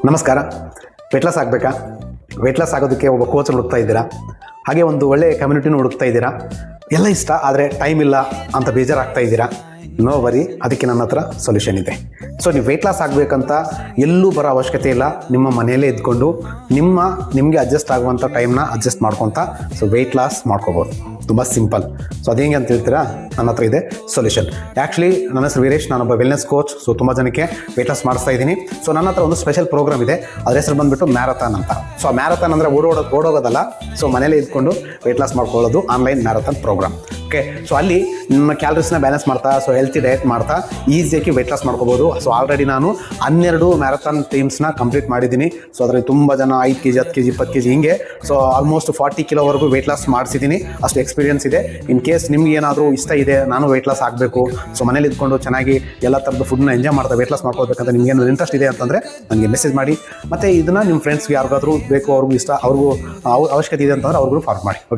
ನಮಸ್ಕಾರ. Weight loss ಆಗಬೇಕಾ? Weight loss ಆಗೋದಕ್ಕೆ ಒಬ್ಬ ಕೋಚ್ ಹುಡುಕ್ತಾ ಇದ್ದೀರಾ, ಹಾಗೆ ಒಂದು ಒಳ್ಳೆಯ ಕಮ್ಯುನಿಟಿನೂ ಹುಡುಕ್ತಾ ಇದ್ದೀರಾ. ಎಲ್ಲ ಇಷ್ಟ, ಆದರೆ ಟೈಮ್ ಇಲ್ಲ ಅಂತ ಬೇಜಾರಾಗ್ತಾ ಇದ್ದೀರಾ. ನೋ ವರಿ, ಅದಕ್ಕೆ ನನ್ನ ಹತ್ರ ಸೊಲ್ಯೂಷನ್ ಇದೆ. ಸೊ ನೀವು ವೆಯ್ಟ್ ಲಾಸ್ ಆಗಬೇಕಂತ ಎಲ್ಲೂ ಬರೋ ಅವಶ್ಯಕತೆ ಇಲ್ಲ. ನಿಮ್ಮ ಮನೆಯಲ್ಲೇ ಇದ್ಕೊಂಡು ನಿಮಗೆ ಅಡ್ಜಸ್ಟ್ ಆಗುವಂಥ ಟೈಮ್ನ ಅಡ್ಜಸ್ಟ್ ಮಾಡ್ಕೊತ ಸೊ ವೆಯ್ಟ್ ಲಾಸ್ ಮಾಡ್ಕೋಬೋದು. ತುಂಬ ಸಿಂಪಲ್. ಸೊ ಅದು ಹೆಂಗೆ ಅಂತ ಹೇಳ್ತೀರಾ? ನನ್ನ ಹತ್ರ ಇದೆ ಸೊಲ್ಯೂಷನ್. ಆ್ಯಕ್ಚುಲಿ ನನ್ನ ಹೆಸರು ವೀರೇಶ್, ನಾನೊಬ್ಬ ವೆಲ್ನೆಸ್ ಕೋಚ್. ಸೊ ತುಂಬ ಜನಕ್ಕೆ ವೆಯ್ಟ್ ಲಾಸ್ ಮಾಡಿಸ್ತಾ ಇದ್ದೀನಿ. ಸೊ ನನ್ನ ಹತ್ರ ಒಂದು ಸ್ಪೆಷಲ್ ಪ್ರೋಗ್ರಾಮ್ ಇದೆ, ಅದ್ರ ಹೆಸರು ಬಂದುಬಿಟ್ಟು ಮ್ಯಾರಥಾನ್ ಅಂತ. ಸೊ ಆ ಮ್ಯಾರಥಾನ್ ಅಂದರೆ ಓಡೋಗೋದಲ್ಲ, ಸೊ ಮನೇಲೇ ಇದ್ಕೊಂಡು ವೆಯ್ಟ್ ಲಾಸ್ ಮಾಡ್ಕೊಳ್ಳೋದು online marathon program. Okay, so ಅಲ್ಲಿ ನಿಮ್ಮ ಕ್ಯಾಲರೀಸ್ನ ಬ್ಯಾಲೆನ್ಸ್ ಮಾಡ್ತಾ, ಸೊ ಹೆಲ್ತಿ ಡಯಟ್ ಮಾಡ್ತಾ ಈಸಿಯಾಗಿ ವೆಯ್ಟ್ ಲಾಸ್ ಮಾಡ್ಕೋಬೋದು. ಸೊ ಆಲ್ರೆಡಿ ನಾನು 12 ಮ್ಯಾರಥಾನ್ ಟೀಮ್ಸ್ನ ಕಂಪ್ಲೀಟ್ ಮಾಡಿದ್ದೀನಿ. ಸೊ ಅದರಲ್ಲಿ ತುಂಬ ಜನ 5 kg 10 kg 20 kg ಹಿಂಗೆ, ಸೊ ಆಲ್ಮೋಸ್ಟ್ 40 ಕಿಲೋವರೆಗೂ ವೆಯ್ಟ್ ಲಾಸ್ ಮಾಡಿಸಿದ್ದೀನಿ. ಅಷ್ಟು ಎಕ್ಸ್ಪೀರಿಯನ್ಸ್ ಇದೆ. ಇನ್ ಕೇಸ್ ನಿಮ್ಗೆ ಏನಾದರೂ ಇಷ್ಟ ಇದೆ, ನಾನು ವೆಯ್ಟ್ ಲಾಸ್ ಆಗಬೇಕು, ಸೊ ಮನೇಲಿ ಇದ್ಕೊಂಡು ಚೆನ್ನಾಗಿ ಎಲ್ಲ ಥರದ ಫುಡ್ನ ಎಂಜಾಯ್ ಮಾಡ್ತಾ ವೆಯ್ಟ್ ಲಾಸ್ ಮಾಡ್ಕೋಬೇಕಂತ ನಿಮ್ಗೇನು ಇಂಟ್ರೆಸ್ಟ್ ಇದೆ ಅಂತಂದರೆ ನನಗೆ ಮೆಸೇಜ್ ಮಾಡಿ. ಮತ್ತು ಇದನ್ನು ನಿಮ್ಮ ಫ್ರೆಂಡ್ಸ್ಗೆ ಯಾರಿಗಾದ್ರೂ ಬೇಕು, ಅವ್ರಿಗೂ ಇಷ್ಟ, ಅವ್ರಿಗೂ ಅವಶ್ಯಕತೆ ಇದೆ ಅಂತಂದರೆ ಅವ್ರಿಗೂ ಫಾರ್ವರ್ಡ್ ಮಾಡಿ. ಓಕೆ.